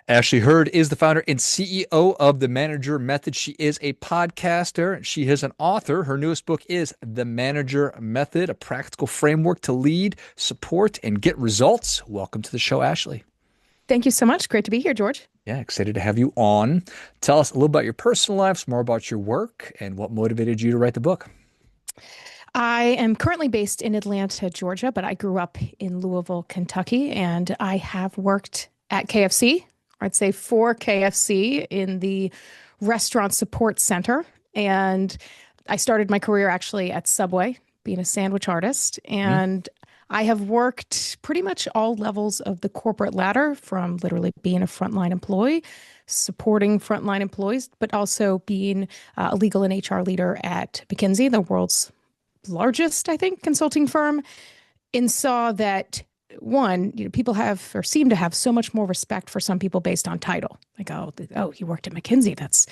Ashley Hurd is the founder and CEO of The Manager Method. She is a podcaster. She is an author. Her newest book is The Manager Method, a practical framework to lead, support, and get results. Welcome to the show, Ashley. Thank you so much. Great to be here, George. Yeah, excited to have you on. Tell us a little about your personal life, some more about your work, and what motivated you to write the book. I am currently based in Atlanta, Georgia, but I grew up in Louisville, Kentucky, and I have worked at KFC, or I'd say for KFC in the restaurant support center. And I started my career actually at Subway, being a sandwich artist. Mhm. And I have worked pretty much all levels of the corporate ladder, from literally being a frontline employee, supporting frontline employees, but also being a legal and HR leader at McKinsey, the world's largest, I think, consulting firm, and saw that one, people have or seem to have so much more respect for some people based on title. Like, oh, he worked at McKinsey. That's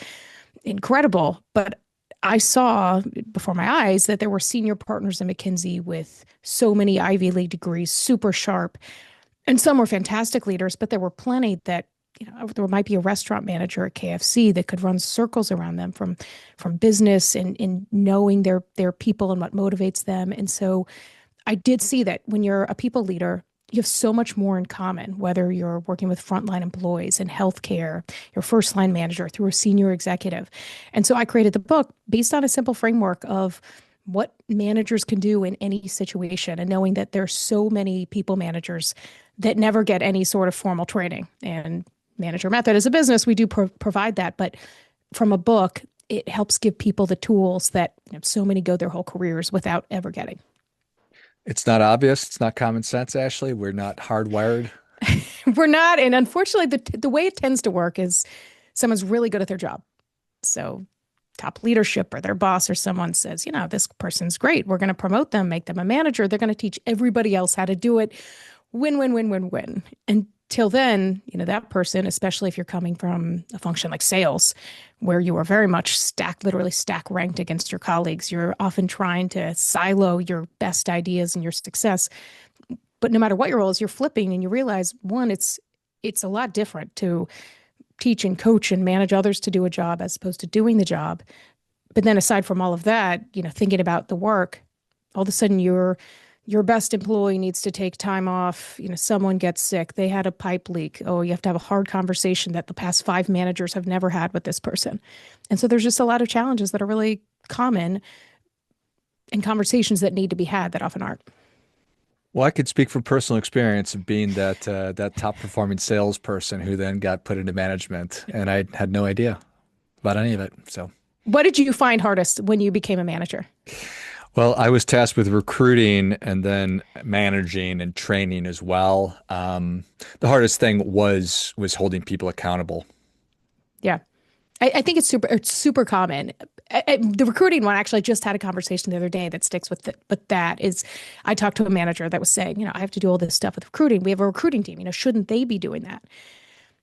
incredible. But I saw before my eyes that there were senior partners in McKinsey with so many Ivy League degrees, super sharp, and some were fantastic leaders, but there were plenty that, there might be a restaurant manager at KFC that could run circles around them from business and knowing their people and what motivates them. And so I did see that when you're a people leader, you have so much more in common, whether you're working with frontline employees in healthcare, your first line manager through a senior executive. And so I created the book based on a simple framework of what managers can do in any situation, and knowing that there's so many people managers that never get any sort of formal training. And Manager Method as a business, we do provide that. But from a book, it helps give people the tools that so many go their whole careers without ever getting. It's not obvious. It's not common sense, Ashley. We're not hardwired. We're not. And unfortunately, the way it tends to work is someone's really good at their job. So top leadership or their boss or someone says, this person's great. We're going to promote them, make them a manager. They're going to teach everybody else how to do it. Win, win, win, win, win. Until then, that person, especially if you're coming from a function like sales, where you are very much literally stack ranked against your colleagues, you're often trying to silo your best ideas and your success. But no matter what your role is, you're flipping and you realize, one, it's a lot different to teach and coach and manage others to do a job as opposed to doing the job. But then aside from all of that, thinking about the work, all of a sudden your best employee needs to take time off. Someone gets sick. They had a pipe leak. Oh, you have to have a hard conversation that the past 5 managers have never had with this person. And so there's just a lot of challenges that are really common and conversations that need to be had that often aren't. Well, I could speak from personal experience of being that top performing salesperson who then got put into management, and I had no idea about any of it. So, What did you find hardest when you became a manager? well, I was tasked with recruiting and then managing and training as well. The hardest thing was holding people accountable. Yeah. I think it's super common. The recruiting one, actually, I just had a conversation the other day that sticks with that is I talked to a manager that was saying, I have to do all this stuff with recruiting. We have a recruiting team, shouldn't they be doing that?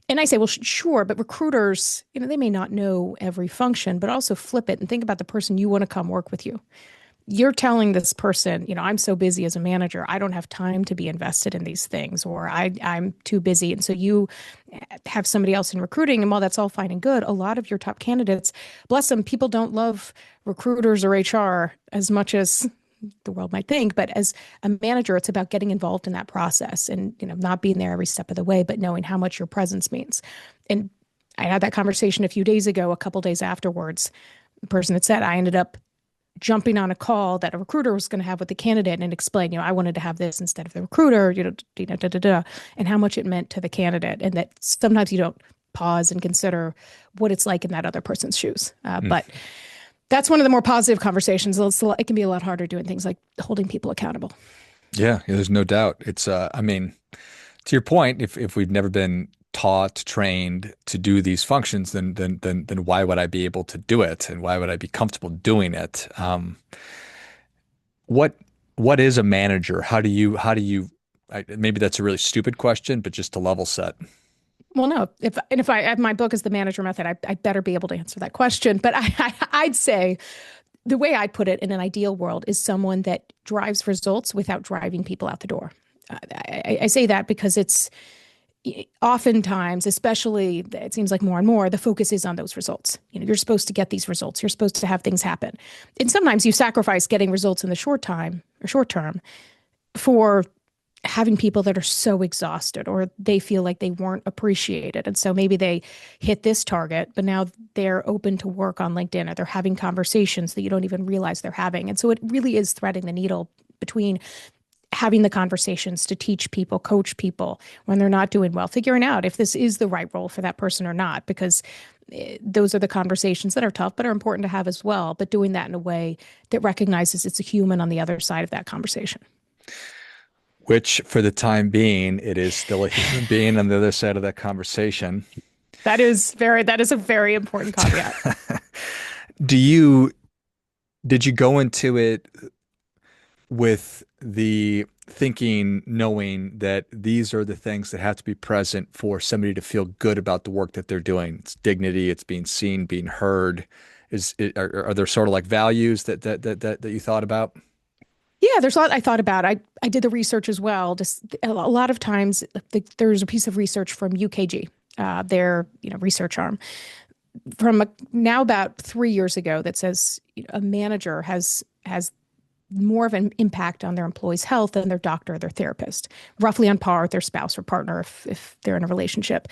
And I say, well, sure, but recruiters, they may not know every function, but also flip it and think about the person you want to come work with you. You're telling this person, I'm so busy as a manager, I don't have time to be invested in these things, or I'm too busy. And so you have somebody else in recruiting. And while that's all fine and good, a lot of your top candidates, bless them, people don't love recruiters or HR as much as the world might think. But as a manager, it's about getting involved in that process and, not being there every step of the way, but knowing how much your presence means. And I had that conversation a few days ago, a couple days afterwards. The person had said, I ended up jumping on a call that a recruiter was going to have with the candidate and explain, I wanted to have this instead of the recruiter, and how much it meant to the candidate. And that sometimes you don't pause and consider what it's like in that other person's shoes. But that's one of the more positive conversations. It can be a lot harder doing things like holding people accountable. Yeah, there's no doubt. It's I mean, to your point, if we've never been taught, trained to do these functions, then why would I be able to do it, and why would I be comfortable doing it? What what is a manager? Maybe that's a really stupid question, but just to level set. Well, no, if my book is The Manager Method, I better be able to answer that question. But I'd say the way I put it in an ideal world is someone that drives results without driving people out the door. I say that because oftentimes, especially it seems like more and more, the focus is on those results. You're supposed to get these results. You're supposed to have things happen. And sometimes you sacrifice getting results in the short term for having people that are so exhausted or they feel like they weren't appreciated. And so maybe they hit this target, but now they're open to work on LinkedIn or they're having conversations that you don't even realize they're having. And so it really is threading the needle between having the conversations to teach people, coach people when they're not doing well, figuring out if this is the right role for that person or not, because those are the conversations that are tough, but are important to have as well. But doing that in a way that recognizes it's a human on the other side of that conversation. Which, for the time being, it is still a human being on the other side of that conversation. That is a very important caveat. Do you, did you go into it with the thinking, knowing that these are the things that have to be present for somebody to feel good about the work that they're doing? It's dignity, it's being seen, being heard. Are there sort of like values that you thought about? Yeah, there's a lot I thought about. I did the research as well. Just a lot of times, there's a piece of research from UKG, their research arm, from now about 3 years ago that says a manager has more of an impact on their employees' health than their doctor or their therapist, roughly on par with their spouse or partner if they're in a relationship.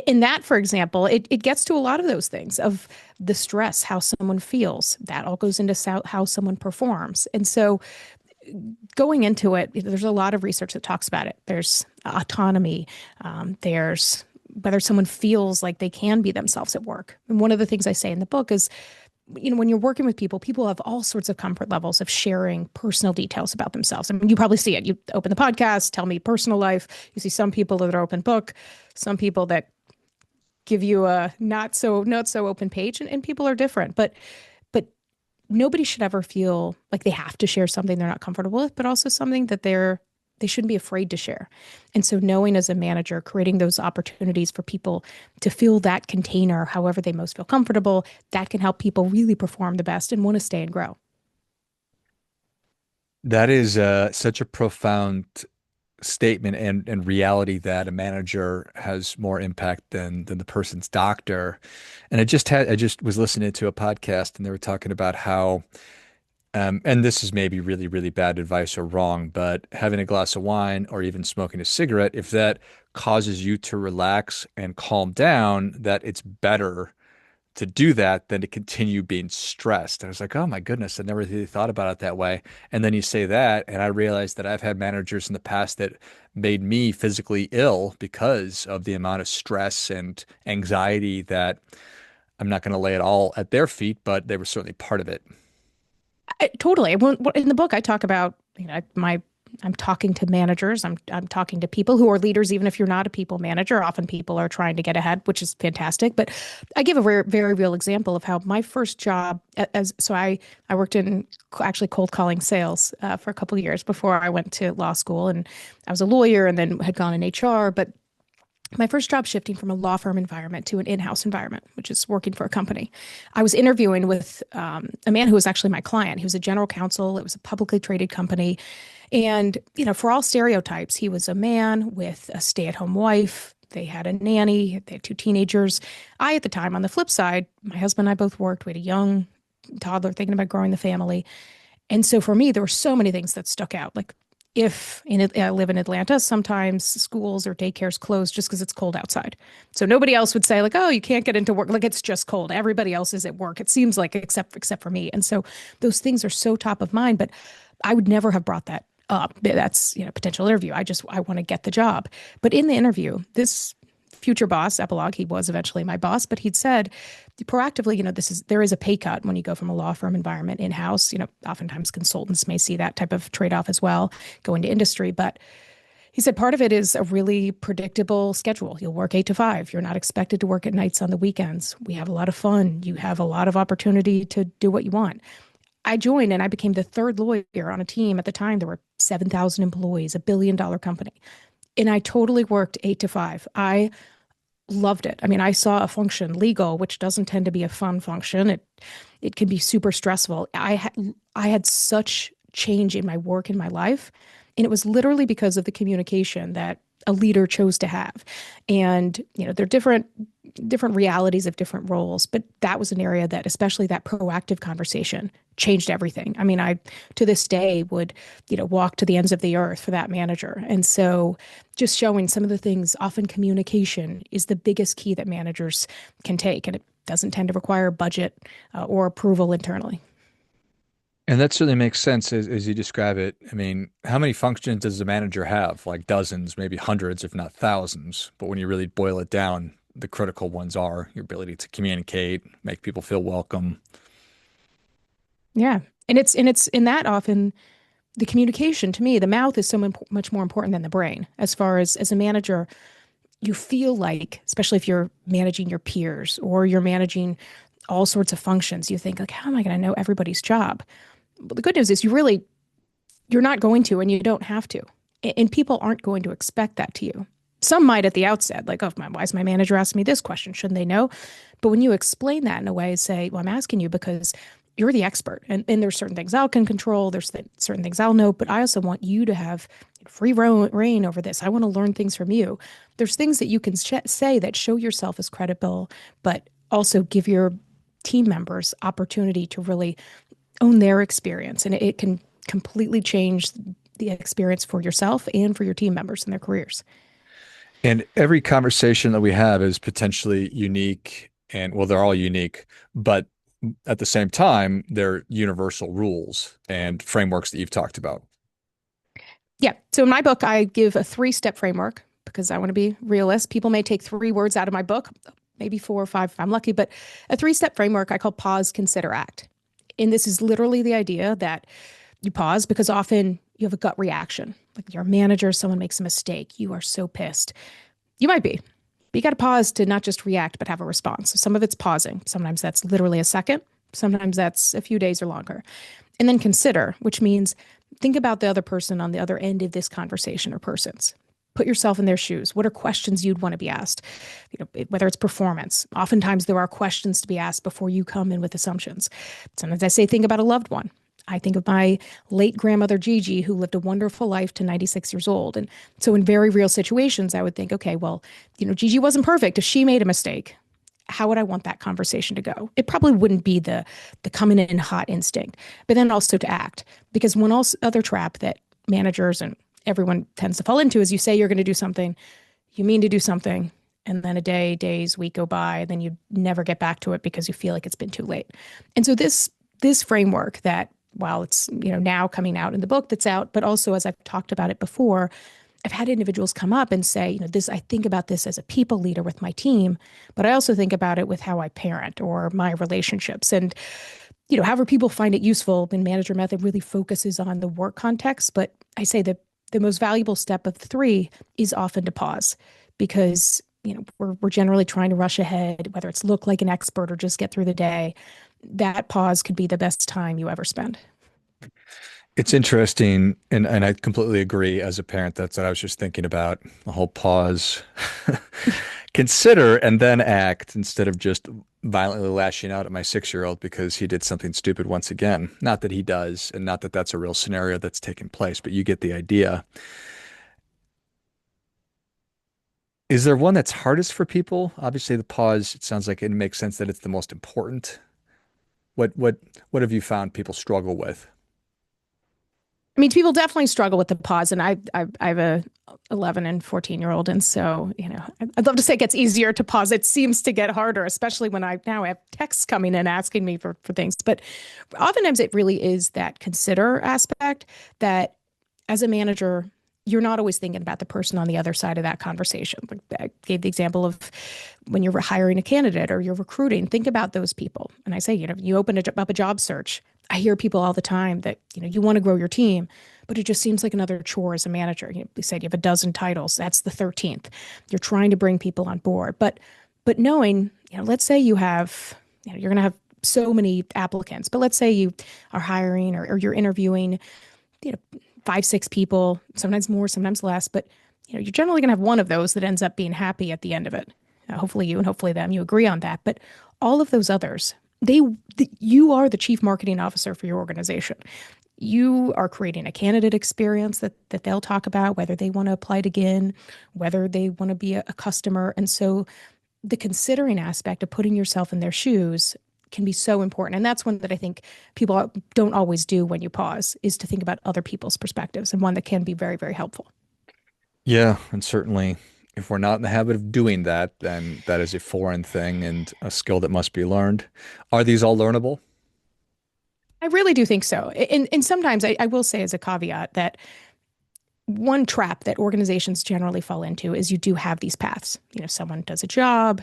In that, for example, it gets to a lot of those things of the stress, how someone feels. That all goes into how someone performs. And so going into it, there's a lot of research that talks about it. There's autonomy. There's whether someone feels like they can be themselves at work. And one of the things I say in the book is, when you're working with people, people have all sorts of comfort levels of sharing personal details about themselves. I mean, you probably see it. You open the podcast, tell me personal life. You see some people that are open book, some people that give you a not so open page, and people are different. But nobody should ever feel like they have to share something they're not comfortable with, but also something that they shouldn't be afraid to share. And so knowing as a manager, creating those opportunities for people to fill that container however they most feel comfortable, that can help people really perform the best and want to stay and grow. That is such a profound statement and reality that a manager has more impact than the person's doctor. And I just was listening to a podcast and they were talking about how and this is maybe really, really bad advice or wrong, but having a glass of wine or even smoking a cigarette, if that causes you to relax and calm down, that it's better to do that than to continue being stressed. And I was like, oh my goodness, I never really thought about it that way. And then you say that, and I realized that I've had managers in the past that made me physically ill because of the amount of stress and anxiety that I'm not going to lay it all at their feet, but they were certainly part of it. Totally. In the book, I talk about, I'm talking to managers. I'm talking to people who are leaders, even if you're not a people manager. Often people are trying to get ahead, which is fantastic. But I give a very real example of how my first job I worked in actually cold calling sales for a couple of years before I went to law school, and I was a lawyer and then had gone in HR. But my first job shifting from a law firm environment to an in-house environment, which is working for a company. I was interviewing with a man who was actually my client. He was a general counsel. It was a publicly traded company. And, for all stereotypes, he was a man with a stay-at-home wife. They had a nanny. They had two teenagers. I, at the time, on the flip side, my husband and I both worked. We had a young toddler thinking about growing the family. And so for me, there were so many things that stuck out. Like I live in Atlanta, sometimes schools or daycares close just because it's cold outside. So nobody else would say like, oh, you can't get into work. Like it's just cold. Everybody else is at work. It seems like except for me. And so those things are so top of mind, but I would never have brought that up. That's, potential interview. I want to get the job. But in the interview, this future boss, epilogue, he was eventually my boss, but he'd said proactively, there is a pay cut when you go from a law firm environment in-house. Oftentimes consultants may see that type of trade-off as well, go into industry. But he said part of it is a really predictable schedule. You'll work 8 to 5. You're not expected to work at nights on the weekends. We have a lot of fun. You have a lot of opportunity to do what you want. I joined and I became the third lawyer on a team. At the time, there were 7,000 employees, $1 billion company. And I totally worked 8 to 5. I loved it. I mean, I saw a function, legal, which doesn't tend to be a fun function. It can be super stressful. I had such change in my work in my life, and it was literally because of the communication that a leader chose to have. And, there are different realities of different roles, but that was an area that, especially that proactive conversation, changed everything. I mean, I to this day would, walk to the ends of the earth for that manager. And so just showing some of the things, often communication is the biggest key that managers can take. And it doesn't tend to require budget or approval internally. And that certainly makes sense as you describe it. I mean, how many functions does a manager have? Like dozens, maybe hundreds, if not thousands. But when you really boil it down, the critical ones are your ability to communicate, make people feel welcome. Yeah. And it's in that often the communication to me, the mouth is so much more important than the brain. As far as a manager, you feel like, especially if you're managing your peers or you're managing all sorts of functions, you think like, how am I going to know everybody's job? Well, the good news is you're not going to, and you don't have to. And people aren't going to expect that to you. Some might at the outset, like, oh, why is my manager asking me this question? Shouldn't they know? But when you explain that in a way, say, well, I'm asking you because you're the expert. And there's certain things I can control. There's certain things I'll know. But I also want you to have free reign over this. I want to learn things from you. There's things that you can say that show yourself as credible, but also give your team members opportunity to really own their experience. And it can completely change the experience for yourself and for your team members in their careers. And every conversation that we have is potentially unique. And well, they're all unique, but at the same time, they're universal rules and frameworks that you've talked about. Yeah. So in my book, I give a 3-step framework because I want to be realist. People may take 3 words out of my book, maybe 4 or 5 if I'm lucky, but a 3-step framework I call pause, consider, act. And this is literally the idea that you pause because often you have a gut reaction. Like your manager, someone makes a mistake. You are so pissed. You might be. But you got to pause to not just react, but have a response. So some of it's pausing. Sometimes that's literally a second. Sometimes that's a few days or longer. And then consider, which means think about the other person on the other end of this conversation or persons. Put yourself in their shoes. What are questions you'd want to be asked? Whether it's performance. Oftentimes there are questions to be asked before you come in with assumptions. Sometimes I say, think about a loved one. I think of my late grandmother, Gigi, who lived a wonderful life to 96 years old. And so in very real situations, I would think, okay, well, Gigi wasn't perfect. If she made a mistake, how would I want that conversation to go? It probably wouldn't be the coming in hot instinct, but then also to act. Because one other trap that managers and everyone tends to fall into is you say you're going to do something, you mean to do something, and then a day, days, week go by, then you never get back to it because you feel like it's been too late. And so this framework that while it's now coming out in the book that's out, but also as I've talked about it before, I've had individuals come up and say, this, I think about this as a people leader with my team, but I also think about it with how I parent or my relationships. And, however people find it useful, the manager method really focuses on the work context. But I say that the most valuable step of the 3 is often to pause because, we're generally trying to rush ahead, whether it's look like an expert or just get through the day. That pause could be the best time you ever spend. It's interesting, and I completely agree. As a parent, that's what I was just thinking about. The whole pause, consider, and then act instead of just violently lashing out at my 6-year-old because he did something stupid once again. Not that he does, and not that that's a real scenario that's taken place, but you get the idea. Is there one that's hardest for people? Obviously, the pause, it sounds like it makes sense that it's the most important. What have you found people struggle with? I mean, people definitely struggle with the pause, and I have a 11 and 14-year-old, and so I'd love to say it gets easier to pause. It seems to get harder, especially when I now have texts coming in asking me for things. But oftentimes, it really is that consider aspect that as a manager, you're not always thinking about the person on the other side of that conversation. Like I gave the example of when you're hiring a candidate or you're recruiting, think about those people. And I say, you open up a job search. I hear people all the time that, you want to grow your team, but it just seems like another chore as a manager. We said you have a dozen titles. That's the 13th. You're trying to bring people on board. But knowing, let's say you have, you're going to have so many applicants, but let's say you are hiring or you're interviewing, 5, 6 people, sometimes more, sometimes less, but you're generally going to have one of those that ends up being happy at the end of it. Hopefully you and hopefully them, you agree on that. But all of those others, you are the chief marketing officer for your organization. You are creating a candidate experience that they'll talk about, whether they want to apply it again, whether they want to be a customer. And so the considering aspect of putting yourself in their shoes can be so important. And that's one that I think people don't always do when you pause, is to think about other people's perspectives, and one that can be very, very helpful. Yeah, and certainly if we're not in the habit of doing that, then that is a foreign thing and a skill that must be learned. Are these all learnable? I really do think so. And sometimes I will say as a caveat that one trap that organizations generally fall into is you do have these paths. Someone does a job,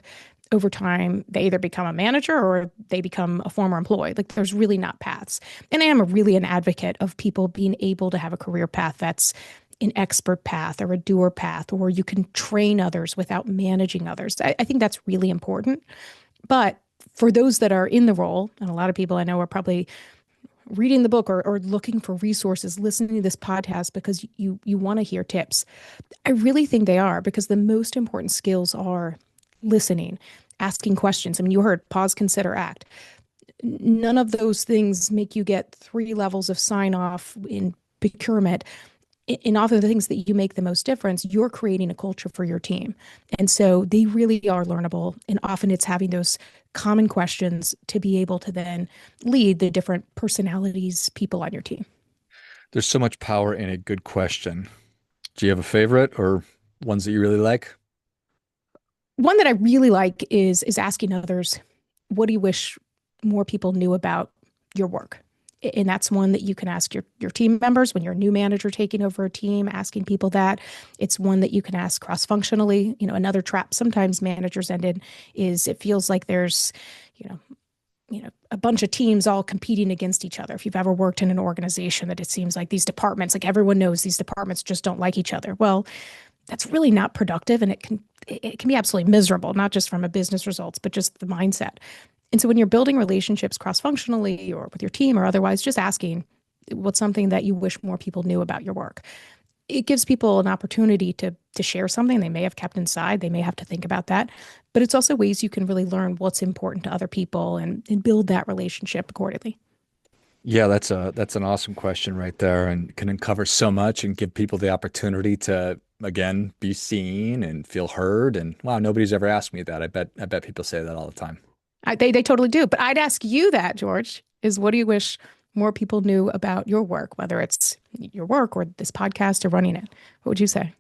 over time, they either become a manager or they become a former employee. Like there's really not paths. And I am really an advocate of people being able to have a career path that's an expert path or a doer path, or you can train others without managing others. I think that's really important. But for those that are in the role, and a lot of people I know are probably reading the book or looking for resources, listening to this podcast because you want to hear tips. I really think they are, because the most important skills are listening, asking questions. I mean, you heard pause, consider, act. None of those things make you get 3 levels of sign off in procurement. In often the things that you make the most difference, you're creating a culture for your team. And so they really are learnable. And often it's having those common questions to be able to then lead the different personalities, people on your team. There's so much power in a good question. Do you have a favorite or ones that you really like? One that I really like is asking others, what do you wish more people knew about your work? And that's one that you can ask your team members when you're a new manager taking over a team, asking people that. It's one that you can ask cross-functionally. Another trap sometimes managers end in is it feels like there's, you know, a bunch of teams all competing against each other. If you've ever worked in an organization that it seems like these departments, like everyone knows these departments just don't like each other. Well, that's really not productive, and it can be absolutely miserable, not just from a business results, but just the mindset. And so when you're building relationships cross-functionally or with your team or otherwise, just asking what's something that you wish more people knew about your work. It gives people an opportunity to share something they may have kept inside. They may have to think about that. But it's also ways you can really learn what's important to other people and build that relationship accordingly. Yeah, that's an awesome question right there, and can uncover so much and give people the opportunity to again be seen and feel heard. And wow, nobody's ever asked me that. I bet people say that all the time. They totally do. But I'd ask you that, George, is what do you wish more people knew about your work, whether it's your work or this podcast or running it? What would you say?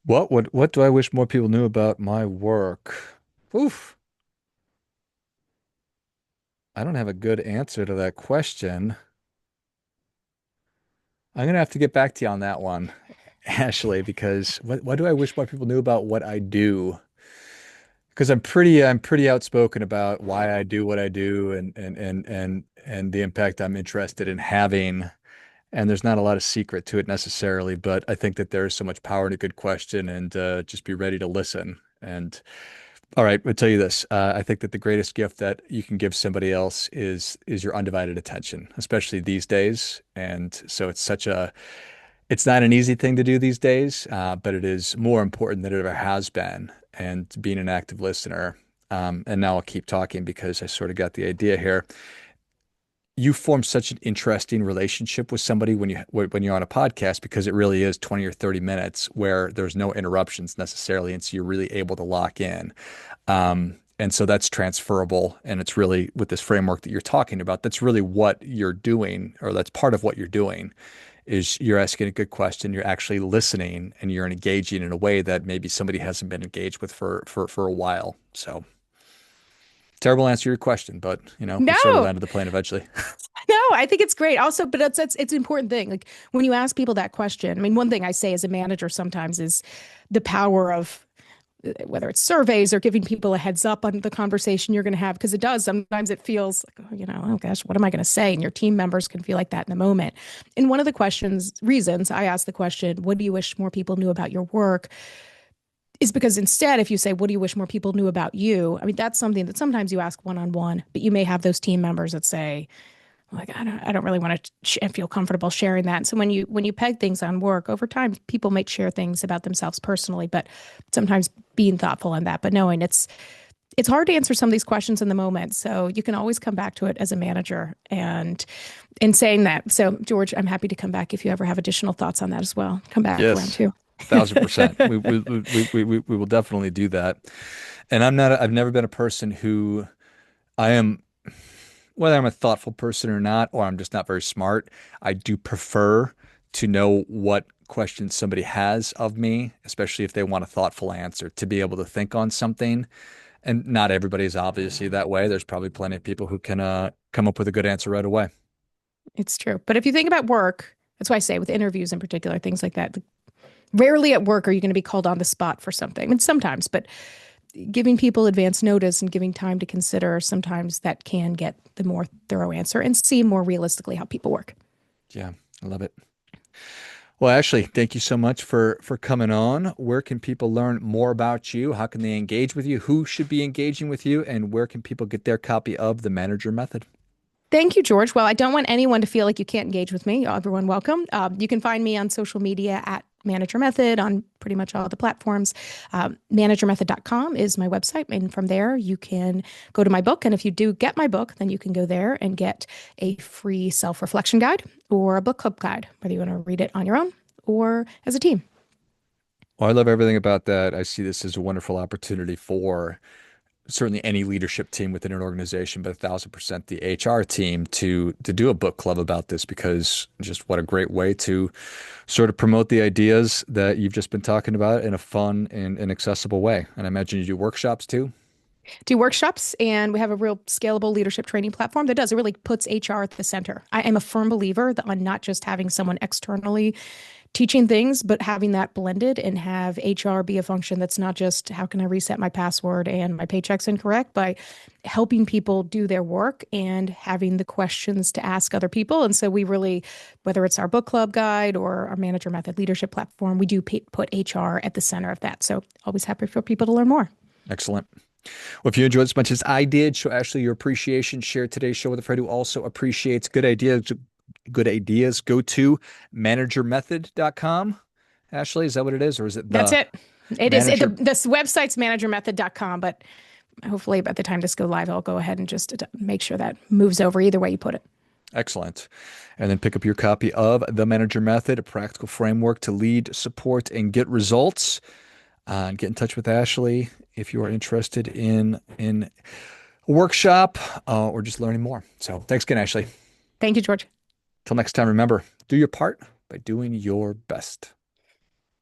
What do I wish more people knew about my work? Oof. I don't have a good answer to that question. I'm gonna have to get back to you on that one, Ashley, because what do I wish more people knew about what I do? Because I'm pretty outspoken about why I do what I do and the impact I'm interested in having. And there's not a lot of secret to it necessarily, but I think that there is so much power in a good question and just be ready to listen. And all right, I'll tell you this. I think that the greatest gift that you can give somebody else is your undivided attention, especially these days. And so it's not an easy thing to do these days, but it is more important than it ever has been. And being an active listener. And now I'll keep talking because I sort of got the idea here. You form such an interesting relationship with somebody when you're on a podcast, because it really is 20 or 30 minutes where there's no interruptions necessarily, and so you're really able to lock in. And so that's transferable, and it's really with this framework that you're talking about, that's really what you're doing, or that's part of what you're doing, is you're asking a good question, you're actually listening, and you're engaging in a way that maybe somebody hasn't been engaged with for a while. So terrible answer to your question, but we sort of No, landed the plane eventually. no, I think it's great. Also, but it's an important thing. Like when you ask people that question, I mean, one thing I say as a manager sometimes is the power of whether it's surveys or giving people a heads up on the conversation you're going to have, because it does. Sometimes it feels like, oh gosh, what am I going to say? And your team members can feel like that in the moment. And one of the reasons I ask the question, what do you wish more people knew about your work? Is because instead, if you say, what do you wish more people knew about you? I mean, that's something that sometimes you ask one-on-one, but you may have those team members that say, like, I don't really want to feel comfortable sharing that. And so when you peg things on work over time, people might share things about themselves personally, but sometimes being thoughtful on that, but knowing it's hard to answer some of these questions in the moment. So you can always come back to it as a manager. And in saying that, so George, I'm happy to come back if you ever have additional thoughts on that as well. Come back around Yes, too. 1,000%. We will definitely do that. And I've never been a person who I am, whether I'm a thoughtful person or not, or I'm just not very smart, I do prefer to know what questions somebody has of me, especially if they want a thoughtful answer, to be able to think on something. And not everybody is obviously that way. There's probably plenty of people who can come up with a good answer right away. It's true. But if you think about work, that's why I say with interviews in particular, things like that, rarely at work are you going to be called on the spot for something. I mean, sometimes, but giving people advance notice and giving time to consider, sometimes that can get the more thorough answer and see more realistically how people work. Yeah, I love it. Well, Ashley, thank you so much for coming on. Where can people learn more about you? How can they engage with you? Who should be engaging with you? And where can people get their copy of The Manager Method? Thank you, George. Well, I don't want anyone to feel like you can't engage with me. Everyone welcome. You can find me on social media at Manager Method on pretty much all the platforms. Managermethod.com is my website. And from there, you can go to my book. And if you do get my book, then you can go there and get a free self-reflection guide or a book club guide, whether you want to read it on your own or as a team. Well, I love everything about that. I see this as a wonderful opportunity for certainly any leadership team within an organization, but 1,000% the HR team to do a book club about this, because just what a great way to sort of promote the ideas that you've just been talking about in a fun and accessible way. And I imagine you do workshops too. Do workshops, and we have a real scalable leadership training platform that does. It really puts HR at the center. I am a firm believer that on not just having someone externally teaching things, but having that blended and have HR be a function that's not just how can I reset my password and my paycheck's incorrect, by helping people do their work and having the questions to ask other people. And so we really, whether it's our book club guide or our Manager Method leadership platform, we do put HR at the center of that. So always happy for people to learn more. Excellent. Well, if you enjoyed as much as I did, show Ashley your appreciation. Share today's show with a friend who also appreciates good ideas. Good ideas. Go to managermethod.com. Ashley, is that what it is? Or is it That's the it. It is. manager? This website's managermethod.com, but hopefully by the time this go live, I'll go ahead and just make sure that moves over either way you put it. Excellent. And then pick up your copy of The Manager Method, a practical framework to lead, support, and get results. And get in touch with Ashley if you are interested in a workshop or just learning more. So thanks again, Ashley. Thank you, George. Till next time, remember, do your part by doing your best.